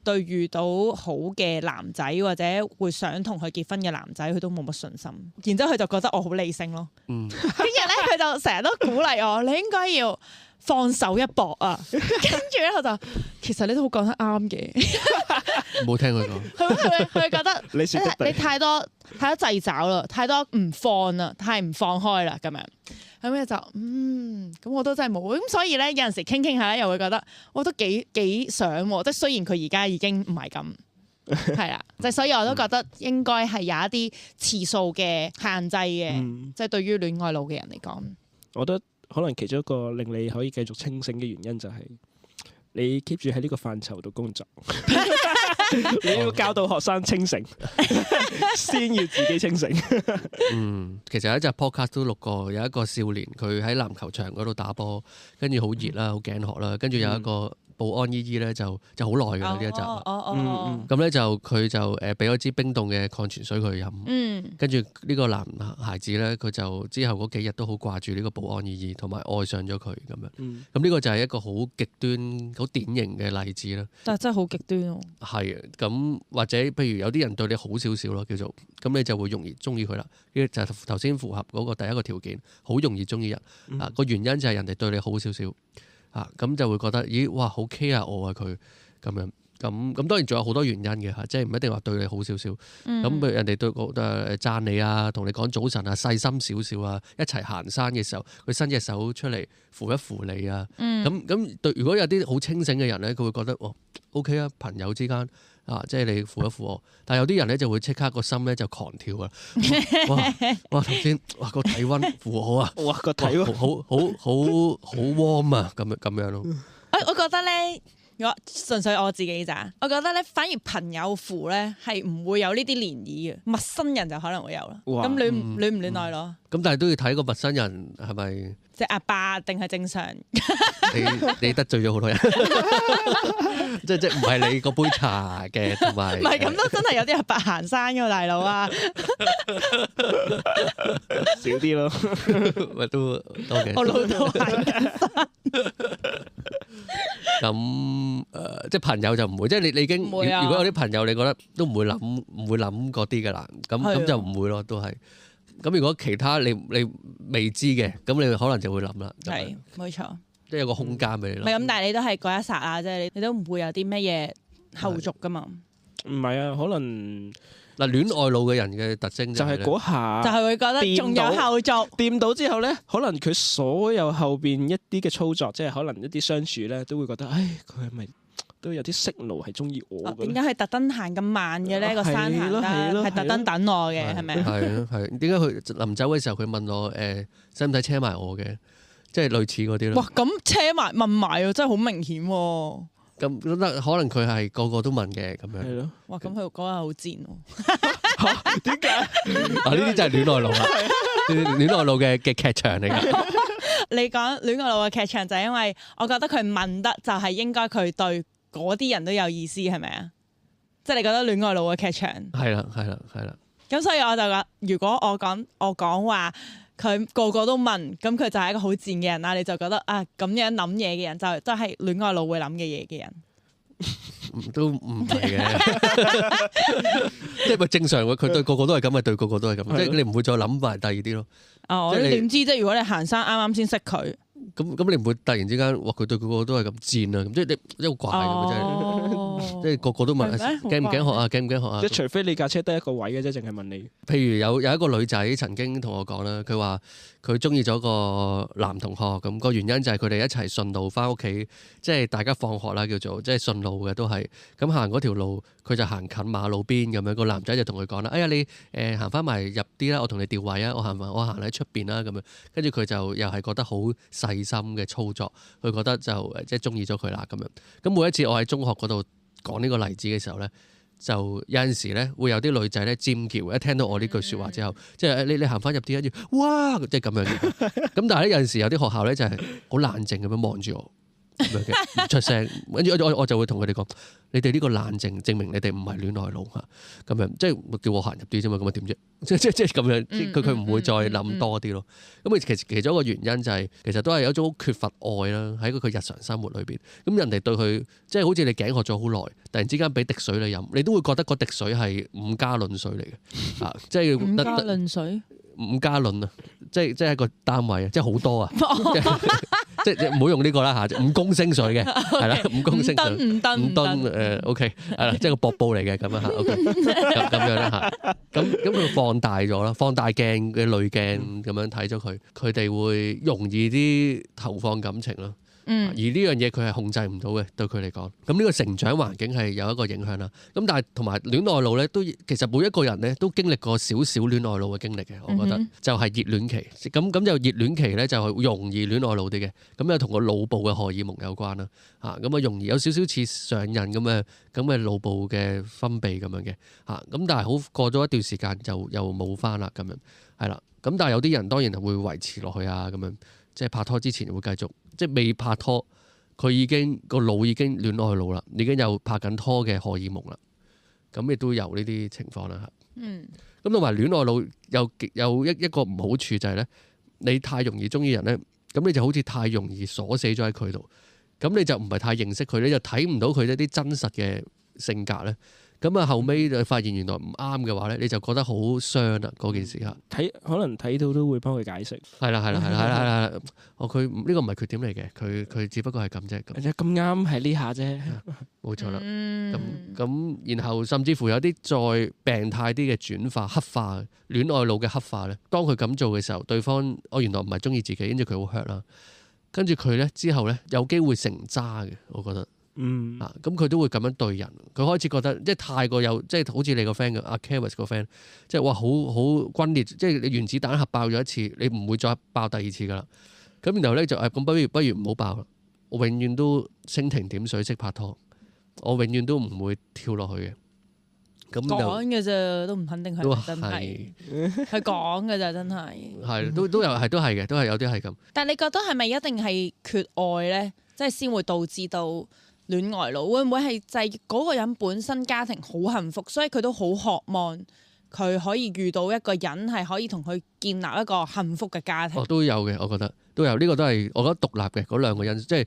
對遇到好嘅男仔或者會想同佢結婚嘅男仔，佢都冇乜信心。然之後佢就覺得我好理性咯。跟住咧，佢就成日都鼓勵我，你應該要放手一搏啊！跟住咧，我就其實你都好講得啱嘅。冇聽佢講，佢覺得你太多掣肘啦，太多唔放啦，太唔放開啦咁樣。咁咧就咁我都真係冇。咁所以咧，有陣時傾傾下咧，又會覺得我都幾想喎。即係雖然佢而家已經唔係咁，係啦。即係所以我都覺得應該係有一啲次數嘅限制嘅。即係對於戀愛腦嘅人嚟講，我覺得可能其中一個令你可以繼續清醒嘅原因就係你 keep 住喺呢個範疇度工作。你要教導學生清醒，先要自己清醒。其實有一集 podcast 都錄過，有一個少年佢喺籃球場嗰度打波，跟住好熱啦，好頸渴啦，跟住有一個保安姨姨咧就好耐㗎啦呢一集。咁咧就佢就俾咗支冰凍嘅礦泉水佢飲。跟住呢個男孩子咧，佢就之後嗰幾日都好掛住呢個保安姨姨，同埋愛上咗佢咁樣。咁呢個就係一個好極端、好典型嘅例子啦。但係真係好極端喎。係啊，咁或者譬如有啲人對你好少少咯，叫做咁你就會容易中意佢啦。呢個就係頭先符合嗰個第一個條件，好容易中意人。個原因就係人哋對你好少少。咁就會覺得，咦，哇，好 care 我啊佢咁樣，咁當然仲有好多原因嘅嚇，即係唔一定話對你好少少。咁譬如人哋對我讚你啊，同你講早晨啊，細心少少啊，一齊行山嘅時候，佢伸隻手出嚟扶一扶你啊。咁對，如果有啲好清醒嘅人咧，佢會覺得OK 啊，朋友之間。即係你扶一扶我，但係有啲人咧就會即刻個心咧就狂跳啊！哇頭先個體温扶我啊！哇個體温好 warm 啊！咁樣咯。我覺得咧，如果純粹我自己咋，我覺得咧反而朋友扶咧係唔會有呢啲漣漪嘅，陌生人就可能會有啦。咁戀唔戀愛咯？咁但係都要睇個陌生人係咪即係阿爸定係正常？你得罪咗好多人，即唔係你嗰杯茶嘅，同埋唔係咁都真係有啲阿伯行山㗎大佬啊，少啲咯，咪都多嘅。我老豆行緊山。咁即係朋友就唔會，即係你已經如果有啲朋友你覺得都唔會諗嗰啲㗎啦，咁就唔會咯，都係。咁如果其他你未知嘅，咁你可能就會諗啦。係，冇錯。即係有個空間俾你。唔係咁，但係你都係嗰一剎啊，即係你都唔會有啲乜嘢後續㗎嘛。唔係啊，可能嗱戀愛腦嘅人嘅特徵就係嗰下，就係會覺得仲有後續。掂到之後咧，可能佢所有後邊一啲嘅操作，即係可能一啲相處咧，都會覺得，佢係咪都有啲息怒係中意我嘅？點解佢特登行咁慢嘅咧？個山行得係特登等我嘅，係咪？係點解佢臨走嘅時候佢問我使唔使車埋我嘅？即係類似嗰啲咯。哇！咁車埋問埋喎，真係好明顯喎。咁可能佢係個個都問嘅咁樣。係咯。哇！咁佢嗰日好賤喎。點解？呢啲就係戀愛腦啦。戀愛腦嘅劇場嚟㗎。你講戀愛腦嘅劇場就係因為我覺得佢問得就係應該佢對嗰啲人都有意思，係咪啊？即係你覺得戀愛腦嘅劇場？係啦。咁所以我就覺，如果我講話。佢個個都問，咁佢就係一個好賤嘅人啦。你就覺得咁樣諗嘢嘅人就都係戀愛腦會諗嘅嘢嘅人，都唔係嘅，即係咪正常？佢對個個都係咁，咪對個個都係咁，即係你唔會再諗埋第二啲咯。你點知啫？如果你行山啱啱先識佢，咁你唔會突然之間，佢對個個都係咁賤啊？咁即係你好怪咁真係。即係個個都問係咩驚唔驚學啊，驚唔驚學啊即係？除非你架車得一個位嘅啫，淨係問你。譬如有一個女仔曾經同我講啦，佢話佢中意咗個男同學，咁個原因就係佢哋一齊順路翻屋企，即係大家放學啦，叫做即係順路嘅都係咁行嗰條路，佢就行近馬路邊咁樣，個男仔就同佢講啦：哎呀你行翻埋入啲啦，我同你調位啊，我行喺出邊啦咁樣。跟住佢就又係覺得好細心嘅操作，佢覺得就即係中意咗佢啦咁樣。咁每一次我喺中學嗰度講呢個例子嘅時候咧，就有陣時咧會有啲女仔咧尖叫，一聽到我呢句説話之後，即係你行翻入啲，跟住哇，即係咁樣嘅。咁但係咧有陣時有啲學校咧就係好冷靜咁樣望住我咁樣嘅，唔出聲。跟住我就會同佢哋講：你哋呢個冷靜證明你哋唔係戀愛腦嚇。咁樣即係叫我行入啲啫嘛，咁啊點啫？即係咁樣，佢唔會再諗多啲咯。咁其中一個原因就係其實都係有一種缺乏愛啦，喺佢日常生活裏邊。咁人哋對佢即係好似你頸渴咗好耐，突然之間俾滴水你飲，你都會覺得嗰滴水係5加侖水嚟嘅啊！即係5加侖水5加侖啊！即係一個單位啊，即係好多啊！即係唔好用呢個啦嚇，5公升水嘅係啦，5公升水5噸OK 係啦，即係個瀑布嚟嘅咁樣嚇 OK 咁樣啦嚇。咁佢放大咗啦，放大鏡嘅濾鏡咁樣睇咗佢，佢哋會容易啲投放感情咯。而呢樣嘢佢係控制唔到嘅，對佢嚟講。咁呢個成長環境係有一個影響啦。咁但係同埋戀愛腦咧，都其實每一個人咧都經歷過少少戀愛腦嘅經歷嘅，我覺得就係熱戀期。咁就熱戀期咧就係容易戀愛腦啲嘅。咁又同個腦部嘅荷爾蒙有關啦。咁啊容易有少少似上癮咁嘅腦部嘅分泌咁樣嘅。咁但係好過咗一段時間就又冇翻啦咁樣。係啦。咁但係有啲人當然係會維持落去啊咁樣。即係拍拖之前會繼續，即係未拍拖，佢已經個腦已經戀愛腦啦，已經有拍緊拖嘅荷爾蒙啦，咁亦都有呢啲情況啦。咁同埋戀愛腦有一個唔好處就係咧，你太容易中意人咧，咁你就好似太容易鎖死咗喺佢度，咁你就唔係太認識佢，你就睇唔到佢一啲真實嘅性格咧。咁啊後尾就發現原來唔啱嘅話咧，你就覺得好傷啦嗰件事嚇。可能睇到都會幫佢解釋。係啦。佢呢個唔係缺點嚟嘅，佢只不過係咁啫。咁啱係呢下啫，冇錯啦。咁然後甚至乎有啲再病態啲嘅轉化黑化戀愛腦嘅黑化咧，當佢咁做嘅時候，對方原來唔係中意自己，跟住佢好 hurt 啦。跟住佢咧之後咧有機會成渣嘅，我覺得。咁佢都會咁樣對人，佢開始覺得即係太過有，即係好似你個 friend 嘅阿 Kevin 個 friend，即係哇好轟烈，即係你原子彈核爆咗一次，你唔會再爆第二次噶啦。咁然後咧就咁不如唔好爆啦，我永遠都蜻蜓點水式拍拖，我永遠都唔會跳落去嘅。咁講嘅啫，都唔肯定係咪真係，係講嘅咋真係。係都有係都係嘅，都係有啲係咁。但係你覺得係咪一定係缺愛咧，即係先會導致到戀愛腦？會唔會係就係嗰個人本身家庭好幸福，所以佢都好渴望佢可以遇到一個人係可以同佢建立一個幸福嘅家庭？都有嘅，我覺得都有。呢個都係我覺得獨立嘅嗰兩個因素，即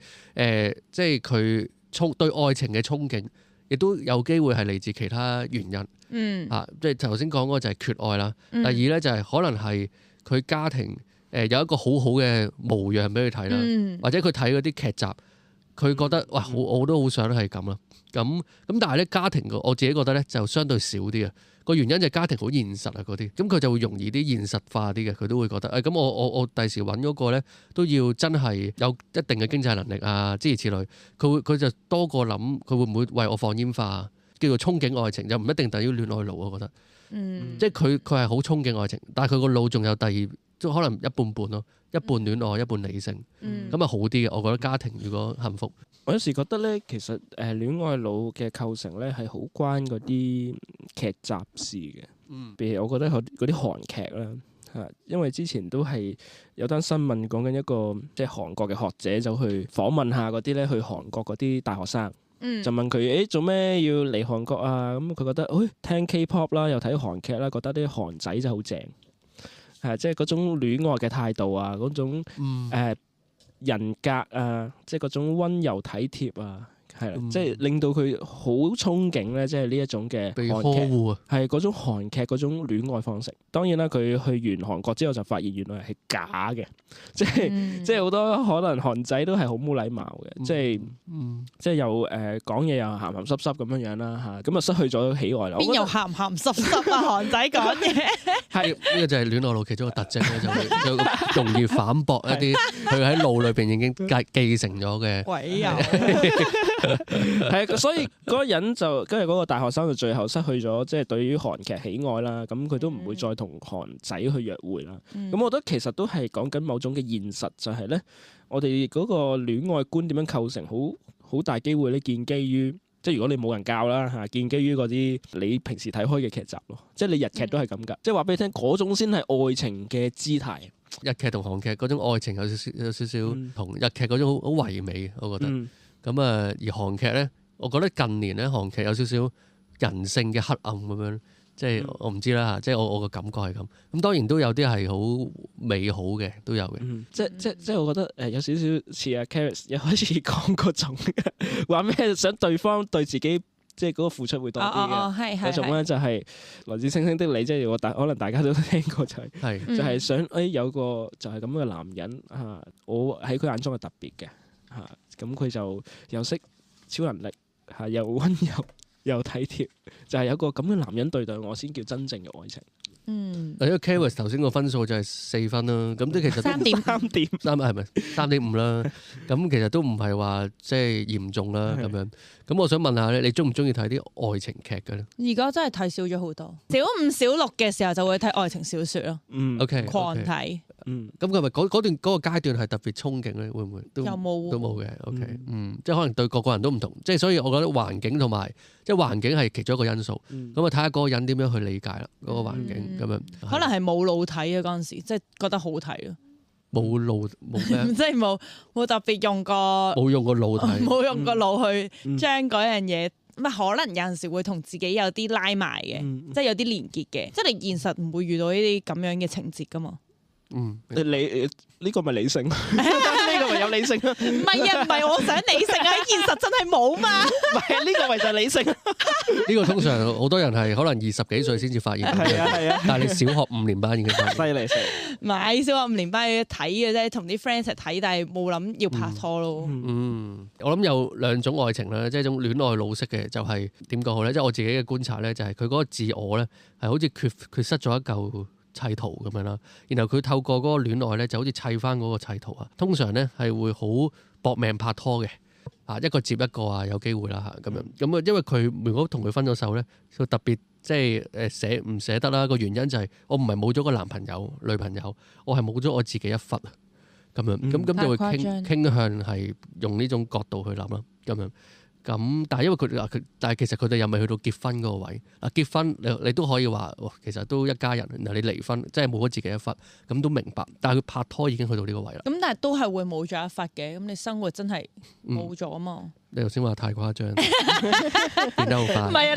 係佢對愛情嘅憧憬，亦都有機會係嚟自其他原因。即係頭先講嗰個就係缺愛啦。第二咧就係可能係佢家庭有一個好好嘅模樣俾佢睇啦，或者佢睇嗰啲劇集。佢覺得哇，我都好想係咁啦。咁但係咧家庭我自己覺得咧就相對少啲啊。個原因就係家庭好現實啊嗰啲，咁佢就會容易啲現實化啲嘅。佢都會覺得咁我第時揾嗰個咧都要真係有一定嘅經濟能力啊，諸如此類。佢就多過諗佢會唔會為我放煙花，叫做憧憬愛情，就唔一定等於戀愛腦。我覺得，即係佢係好憧憬愛情，但係佢個腦仲有第二，即可能一半半咯。一半戀愛，一半理性，咁啊好啲嘅。我覺得家庭如果幸福，我有時覺得咧，其實戀愛腦嘅構成咧係好關嗰啲劇集事嘅。譬如我覺得嗰啲韓劇啦，因為之前都係有單新聞講緊一個即係韓國嘅學者走去訪問下嗰啲咧去韓國嗰啲大學生，就問佢做咩要嚟韓國啊？咁佢覺得聽 K-pop 啦，又睇韓劇啦，覺得啲韓仔真係好正。即係嗰種戀愛嘅態度啊，嗰種人格啊，即係嗰種溫柔體貼啊，係啦，即係令到佢好憧憬咧，即係呢一種嘅被呵韓劇，護啊！係嗰種韓劇嗰種戀愛方式。當然啦，佢去完韓國之後就發現原來係假嘅，即係即係好多可能韓仔都係好冇禮貌嘅，即係又講嘢又鹹鹹濕濕咁樣樣啦嚇，咁啊失去咗喜愛啦。邊有鹹鹹濕濕啊？韓仔講嘢係呢個就係戀愛腦其中一個特徵咧，就容易反駁一啲佢喺腦裏邊已經繼承咗嘅。鬼有係啊，所以嗰個人就跟住嗰個大學生就最後失去咗即係對於韓劇喜愛啦，咁佢都唔會再同韓仔去約會啦。咁我覺得其實都係講緊某種嘅現實，就係咧我哋嗰個戀愛觀點樣構成，好大機會咧建基於即係如果你冇人教啦嚇，建基於嗰啲你平時睇開嘅劇集咯，即係你日劇都係咁㗎，即係話俾你聽嗰種先係愛情嘅姿態。日劇同韓劇嗰種愛情有少少同日劇嗰種好唯美，我覺得。咁而韓劇咧，我覺得近年咧韓劇有少少人性嘅黑暗咁樣，即係我唔知啦嚇，即係我個感覺係咁。咁當然都有啲係好美好嘅，都有嘅。即係我覺得有少少似阿 Caris 一開始講嗰種話咩想對方對自己即係嗰個付出會多啲嘅嗰種咧，就係來自星星的你，即係可能大家都聽過就係想有個就係咁嘅男人嚇，我喺佢眼中係特別嘅嚇，咁佢就又識超能力嚇，又溫柔又體貼，就係有個咁嘅男人對待我先叫真正嘅愛情。因為 Caris 頭先個分數就係4分啦，咁即係其實3點係咪3.5啦？咁其實都唔係話即係嚴重啦咁樣。咁我想問下咧，你中唔中意睇啲愛情劇嘅咧？而家真係睇少咗好多，小5小6嘅時候就會睇愛情小説咯。OK，狂睇。咁佢咪嗰個階段係特別憧憬咧？會唔會都冇嘅？OK，即係可能對個人都唔同，即係所以我覺得環境同埋即係環境係其中一個因素。咁啊睇下嗰個人點樣去理解啦，嗰個環境咁樣。可能係冇腦睇啊嗰陣時，即係覺得好睇咯。冇腦冇咩？即係冇特別用過，冇用個腦睇，冇用個腦去將嗰樣嘢。咁可能有陣時會同自己有啲拉埋嘅，即係有啲連結嘅。即係你現實唔會遇到呢啲咁樣嘅情節噶嘛。你呢個咪理性，呢個咪有理性咯。唔係啊，唔係我想理性啊，喺現實真係冇嘛。唔係呢個咪就係理性。呢個通常好多人係可能20幾歲先至發現。係啊，但係你小學5年班已經發現。犀利。唔係小學5年班睇嘅啫，同啲 friend 一齊睇，但係冇諗要拍拖咯。我諗有2種愛情啦，即係一種戀愛腦式嘅，就係點講好咧？即係我自己嘅觀察咧，就係佢嗰個自我咧係好似缺失咗一嚿砌圖咁樣啦，然後佢透過嗰個戀愛咧，就好似砌翻嗰個砌圖啊。通常咧係會好搏命拍拖嘅，一個接一個啊，有機會啦嚇咁樣。咁啊，因為佢如果同佢分咗手咧，就特別即係唔捨得啦。個原因就係我唔係冇咗個男朋友女朋友，我係冇咗我自己一忽啊咁樣。咁就會傾向係用呢種角度去諗啦咁樣。咁但係因為但係其實佢哋又未去到結婚嗰個位。結婚你都可以話，其實都一家人。然後你離婚，即係冇咗自己一忽，咁都明白。但係佢拍拖已經去到呢個位啦。咁但係都係會冇咗一忽嘅。咁你生活真係冇咗啊嘛。你頭先話太誇張，變得好快。唔係啊，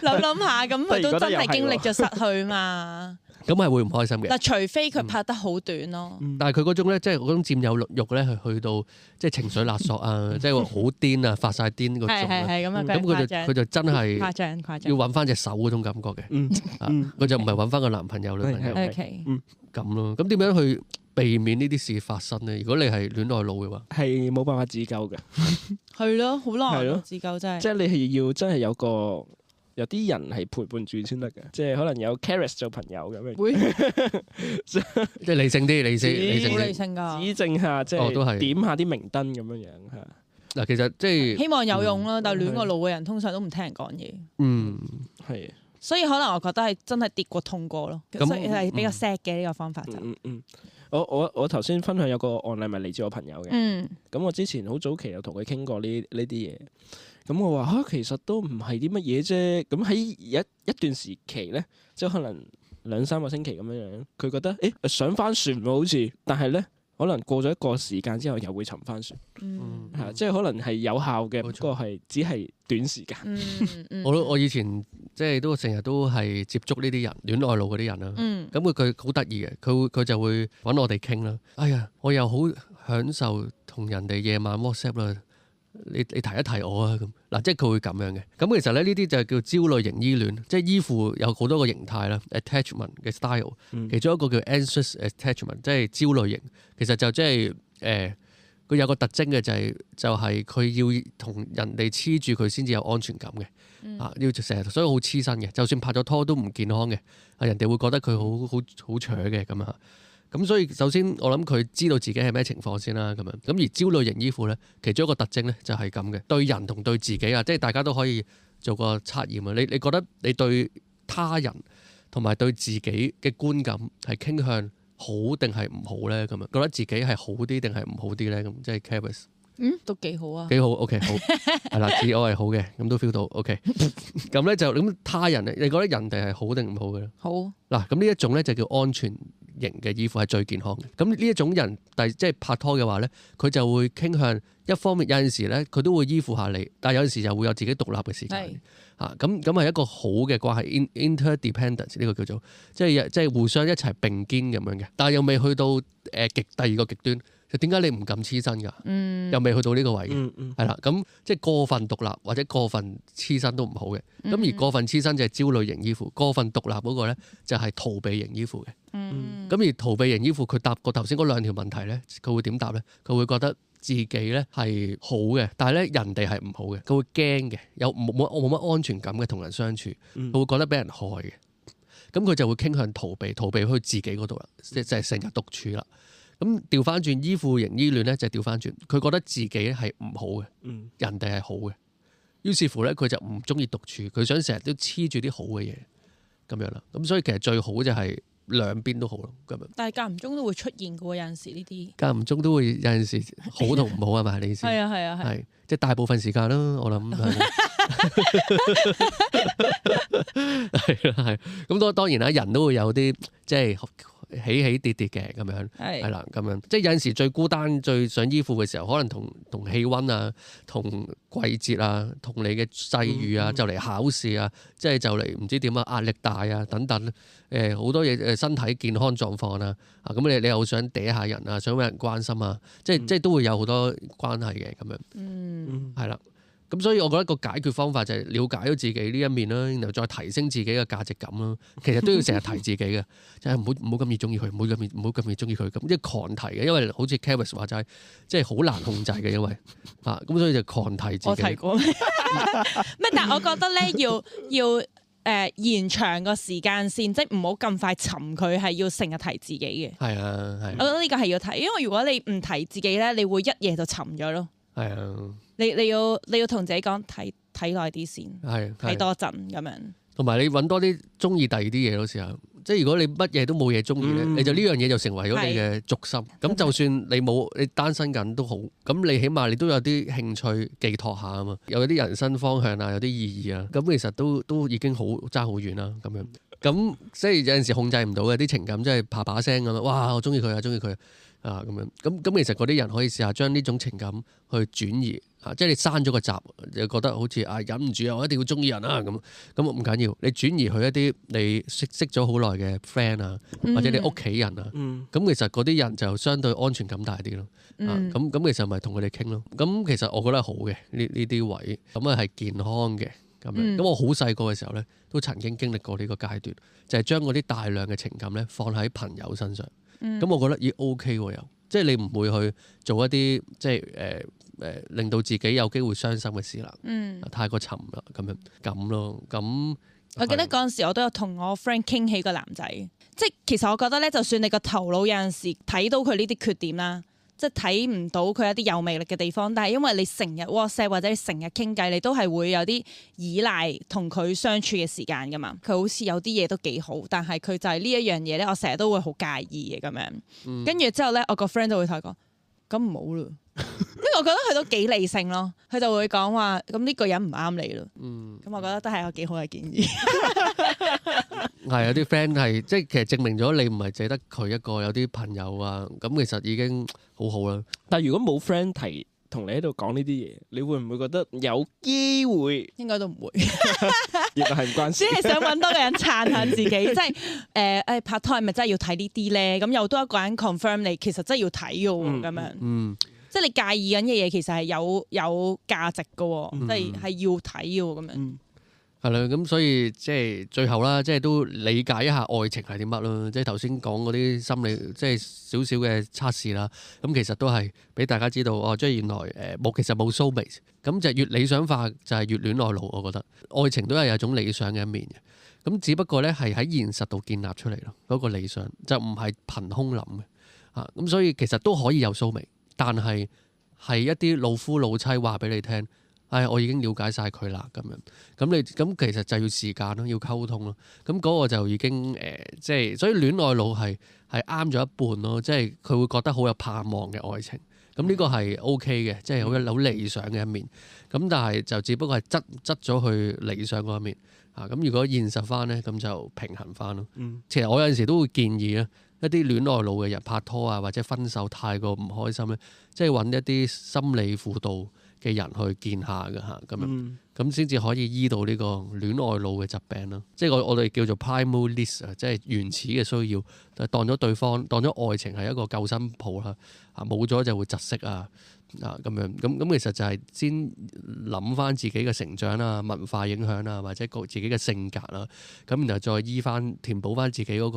諗下，咁佢都真係經歷咗失去嘛。咁係會唔開心嘅。嗱，除非佢拍得好短咯。但係佢嗰種咧，即係嗰種佔有欲咧，係去到即係情緒勒索啊，即係好癲啊，發晒癲嗰種。係咁啊，咁佢就真係誇張要揾翻隻手嗰種感覺嘅。佢就唔係揾翻個男朋友女朋友。咁咯。咁點樣去避免呢啲事發生咧？如果你係戀愛腦嘅話，係冇辦法自救嘅。係咯，好難自救真係。即係你係要真係有啲人係陪伴住先得嘅，即係可能有 Caris 做朋友咁樣。會，即係理性啲，理性㗎。指正下，即係點下啲明燈咁樣樣嚇。嗱，其實即係希望有用啦，但係戀愛腦嘅人通常都唔聽人講嘢。係。所以可能我覺得係真係跌過痛過咯，所以係比較 sad 嘅呢個方法就。我頭先分享有個案例咪嚟自我朋友嘅。咁我之前好早期有同佢傾過呢啲嘢。咁我話其實都唔係啲乜嘢啫。咁喺一段時期咧，即係可能2-3個星期咁樣樣，佢覺得上翻船喎好似，但係咧可能過咗一個時間之後又會沉翻船。即係可能係有效嘅，不過係只係短時間。我以前即係都成日都係接觸呢啲人戀愛腦嗰啲人啦。咁佢好得意嘅，佢就會揾我哋傾啦。哎呀，我又好享受同人哋夜晚 WhatsApp 啦。你提一提我啊咁嗱，即係佢會咁樣嘅。咁其實咧呢啲就係叫焦慮型依戀，即係依附有好多個形態啦。attachment 嘅 style，其中一個叫 anxious attachment，即係焦慮型。其實就即係佢有個特徵嘅就係佢要同人哋黐住佢先至有安全感嘅。要成日所以好黐身嘅，就算拍咗拖都唔健康嘅。人哋會覺得佢好扯嘅咁啊。咁所以首先我諗佢知道自己係咩情況先啦，咁樣咁而焦慮型依附咧，其中一個特徵咧就係咁嘅，對人同對自己啊，即係大家都可以做個測驗啊。你覺得你對他人同埋對自己嘅觀感係傾向好定係唔好咧？咁樣覺得自己係好啲定係唔好啲咧？咁即係 Charis 都幾好啊，幾好 OK 好係啦，自我係好嘅，咁都 feel 到 OK。咁咧就咁他人咧，你覺得人哋係好定唔好嘅咧？好嗱，咁呢一種咧就叫安全型嘅依附係最健康嘅。咁呢一種人，即係拍拖嘅話咧，佢就會傾向一方面有陣時咧，佢都會依附下你，但係有陣時又會有自己獨立嘅時間。咁係一個好嘅關係 interdependence 呢個叫做即係互相一齊並肩咁樣嘅，但係又未去到第二個極端。就點解你唔咁黐身㗎？又未去到呢個位嘅，係啦。咁即係過分獨立或者過分黐身都唔好嘅。咁而過分黐身就係焦慮型依附，過分獨立嗰個咧就係逃避型依附嘅。咁而逃避型依附佢答過頭先嗰兩條問題咧，佢會點答咧？佢會覺得自己咧係好嘅，但係咧人哋係唔好嘅，佢會驚嘅，有冇乜安全感嘅同人相處，佢會覺得俾人害嘅。咁佢就會傾向逃避去自己嗰度啦，即係成日獨處啦。咁調翻轉依附型依戀咧，就調翻轉，佢覺得自己係唔好嘅，人哋係好嘅，於是乎咧佢就唔中意獨處，佢想成日都黐住啲好嘅嘢咁樣啦。咁所以其實最好就係兩邊都好咯，咁樣。但係間唔中都會出現嘅喎，有陣時呢啲間唔中都會有陣時好同唔好係咪你意思？係啊，係即係大部分時間啦，我諗係咁當然啦，人都會有啲即係起起跌跌嘅咁樣，係啦咁樣，即係有陣時最孤單、最想依附嘅時候，可能同氣温啊、同季節啊、同你嘅際遇啊，就嚟考試啊，即係就嚟唔知點啊，壓力大啊等等，好多嘢身體健康狀況啊，咁你又想嗲下人啊，想搵人關心啊，即係都會有好多關係嘅咁樣，係啦。咁所以我覺得個解決方法就係了解咗自己呢一面啦，然後再提升自己嘅價值感啦。其實都要成日提自己嘅，就係唔好咁易中意佢，唔好咁易中意佢咁，即係狂提嘅。因為好似 Charis 話齋，即係好難控制嘅，因為咁所以就狂提自己。我提過咩？但係我覺得咧要延長個時間線，即係唔好咁快沉佢，係要成日提自己嘅。係啊，係。我覺得呢個係要提，因為如果你唔提自己咧，你會一夜就沉咗咯。係啊。你要同自己講睇耐啲先，睇多陣咁樣。同埋你揾多啲中意第二啲嘢咯，時候即係如果你乜嘢都冇嘢中意咧，你就呢樣嘢就成為咗你嘅軸心。咁就算你單身緊都好，咁你起碼你都有啲興趣寄託下啊嘛，有啲人生方向啊，有啲意義啊，咁其實都已經好爭好遠啦咁樣。咁即係有陣時控制唔到嘅啲情感，即係啪聲咁樣，哇！我中意佢啊，中意佢啊咁樣。咁其實嗰啲人可以試下將呢種情感去轉移。即係你閂咗個閘，就覺得好似忍唔住啊，我一定要中意人啊咁唔緊要，你轉移去一啲你識咗好耐嘅 friend 啊，或者你屋企人啊，咁其實嗰啲人就相對安全感大啲咯。咁其實咪同佢哋傾咯。咁其實我覺得係好嘅呢啲位，咁係健康嘅咁樣。咁我好細個嘅時候咧，都曾經經歷過呢個階段，就係將嗰啲大量嘅情感咧放喺朋友身上。咁我覺得OK 喎又，即係你唔會去做一啲即係令到自己有機會傷心嘅事啦，太過沉啦，咁咯，咁我記得嗰陣時我都有同我 friend 傾起個男仔，即係其實我覺得咧，就算你個頭腦有陣時睇到佢呢啲缺點啦，即係睇唔到佢一啲有魅力嘅地方，但係因為你成日 WhatsApp 或者你成日傾偈，你都係會有啲依賴同佢相處嘅時間噶嘛。佢好似有啲嘢都幾好，但係佢就係呢一樣嘢咧，我成日都會好介意嘅咁樣。跟住之後咧，我個 friend 就會同佢講：咁唔好啦。因為我覺得佢都幾理性咯，佢就會講話咁呢個人唔啱你咯。咁我覺得都係一個幾好嘅建議。係有啲 friend 係即係其實證明咗你唔係淨得佢一個，有啲朋友啊，咁其實已經好好啦。但係如果冇 friend 提同你喺度講呢啲嘢，你會唔會覺得有機會？應該都唔會。原來係唔關事。只係想揾多個人撐下自己，即係拍拖係咪真係要睇呢啲咧？咁又多一個人 confirm 你，其實真係要睇嘅喎，咁樣。即係你介意緊嘅嘢其實係有價值嘅喎，即係要睇嘅喎咁樣。係啦，咁所以即係最後啦，即係都理解一下愛情係啲乜咯。即係頭先講嗰啲心理，即係少少嘅測試啦。咁其實都係俾大家知道，即係原來其實冇 soulmate。咁就越理想化就係越戀愛腦。我覺得愛情都係有種理想嘅一面嘅。咁只不過咧係喺現實度建立出嚟咯。嗰個理想就唔係憑空諗嘅。咁所以其實都可以有 soulmate，但係一啲老夫老妻話俾你聽。我已經了解晒佢啦，咁樣咁其實就要時間咯，要溝通咯。咁嗰個就已經即係所以戀愛腦係啱咗一半咯，即係佢會覺得好有盼望嘅愛情。咁呢個係 OK 嘅，即係好理想嘅一面。咁但係就只不過係側咗去理想嗰一面。咁如果現實翻咧，咁就平衡翻咯。其實我有陣時都會建議咧，一啲戀愛腦嘅人拍拖啊，或者分手太過唔開心咧，即係揾一啲心理輔導嘅人去見下嘅嚇，咁樣咁先至可以醫到呢個戀愛腦嘅疾病啦。即係我哋叫做 primal needs 啊，即係原始嘅需要，就當咗對方當咗愛情係一個救生泡啦。冇咗就會窒息啊。咁樣咁其實就係先諗翻自己嘅成長啊、文化影響啊，或者自己嘅性格啦，咁然後再填補翻自己嗰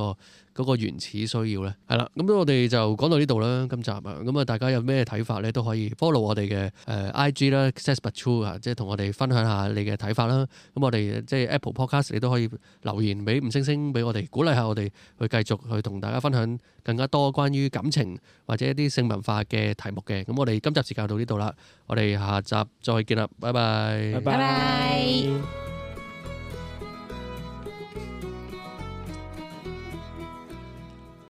個原始需要咧，係啦。咁我哋就講到呢度啦，今集啊，咁啊大家有咩睇法咧，都可以 follow 我哋嘅IG 啦 ，Says But True 啊，即係同我哋分享下你嘅睇法啦。咁我哋即係 Apple Podcast 你都可以留言俾5星星俾我哋，鼓勵下我哋去繼續去同大家分享更加多關於感情或者一啲性文化嘅題目嘅。咁我哋今集時間到呢度啦，我哋下集再見啦，拜拜。拜拜。